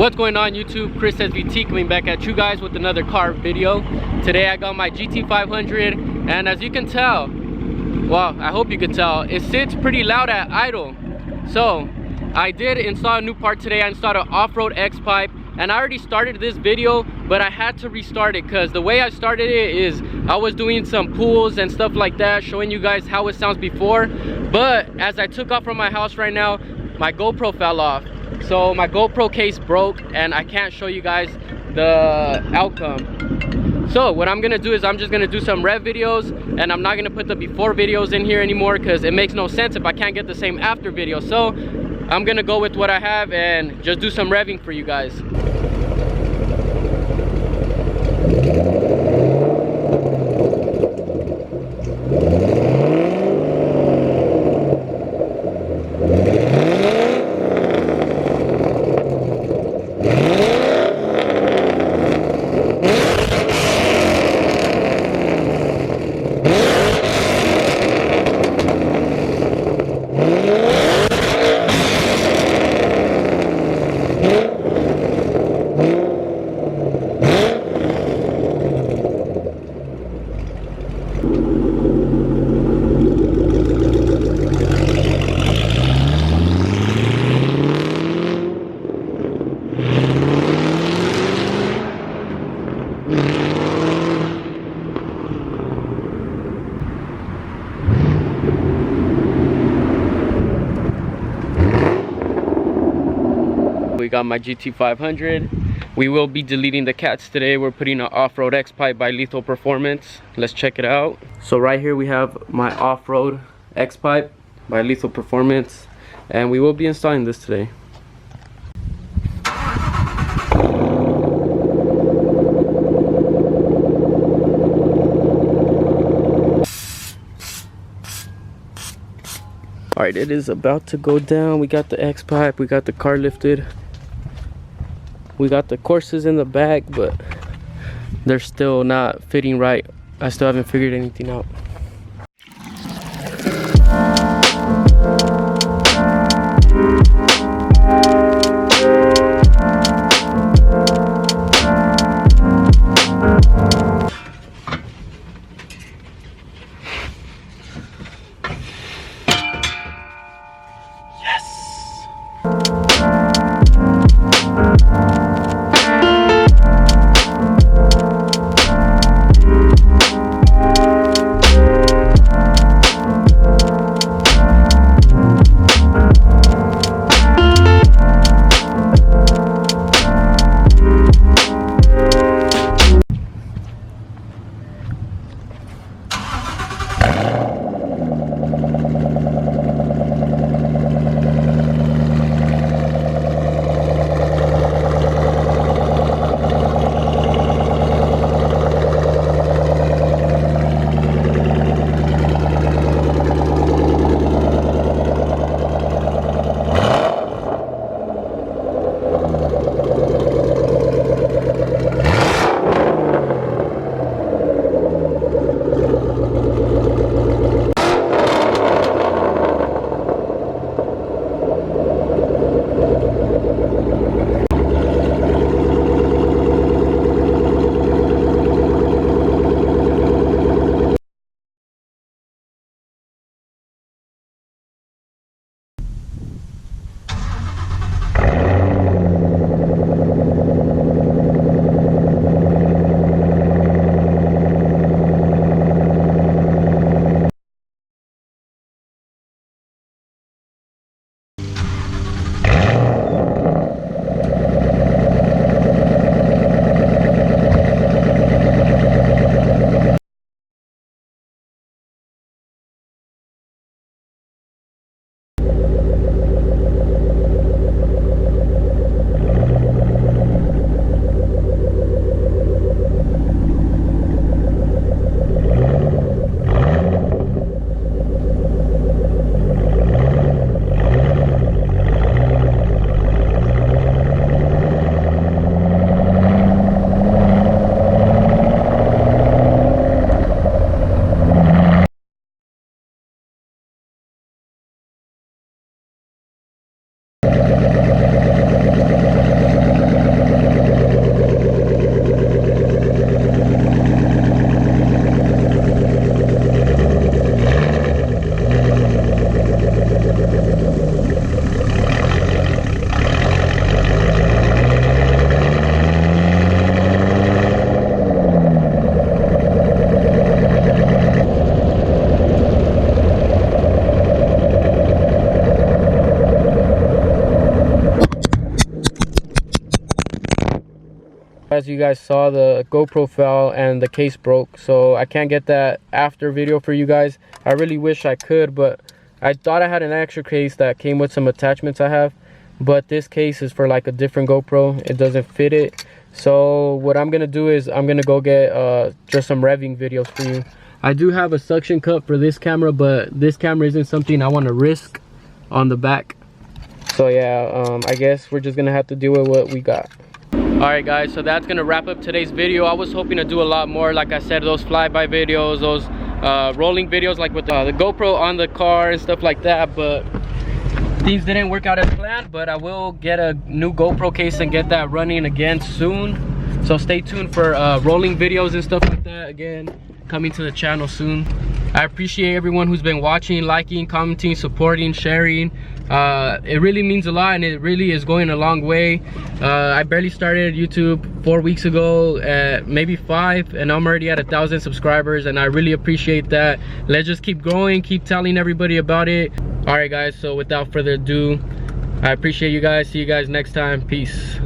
What's going on YouTube? ChrisSVT coming back at you guys with another car video. Today I got my GT500, and as you can tell, well, I hope you can tell, it sits pretty loud at idle. So I did install a new part today. I installed an Offroad XPIPE, and I already started this video, but I had to restart it because the way I started it is I was doing some pulls and stuff like that, showing you guys how it sounds before. But as I took off from my house right now, my GoPro fell off. So my GoPro case broke and I can't show you guys the outcome. So what I'm gonna do is I'm just gonna do some rev videos, and I'm not gonna put the before videos in here anymore because it makes no sense if I can't get the same after video. So I'm gonna go with what I have and just do some revving for you guys. We got my GT500. We will be deleting the cats today. We're putting an Offroad XPIPE by Lethal Performance. Let's check it out. So right here we have my Offroad XPIPE by Lethal Performance, and we will be installing this today. Alright, it is about to go down. We got the XPIPE, we got the car lifted. We got the Corsas in the back, but they're still not fitting right. I still haven't figured anything out. As you guys saw, the GoPro fell and the case broke, so I can't get that after video for you guys. I really wish I could, but I thought I had an extra case that came with some attachments I have, but this case is for like a different GoPro. It doesn't fit it. So what I'm gonna do is I'm gonna go get just some revving videos for you. I do have a suction cup for this camera, but this camera isn't something I want to risk on the back. So yeah, I guess we're just gonna have to deal with what we got. Alright guys, so that's gonna wrap up today's video. I was hoping to do a lot more, like I said, those flyby videos, those rolling videos like with the GoPro on the car and stuff like that, but things didn't work out as planned. But I will get a new GoPro case and get that running again soon, so stay tuned for rolling videos and stuff like that again coming to the channel soon. I appreciate everyone who's been watching, liking, commenting, supporting, sharing. It really means a lot, and it really is going a long way. I barely started YouTube 4 weeks ago, maybe 5, and I'm already at 1,000 subscribers, and I really appreciate that. Let's just keep growing, keep telling everybody about it. All right guys, so without further ado, I appreciate you guys. See you guys next time. Peace.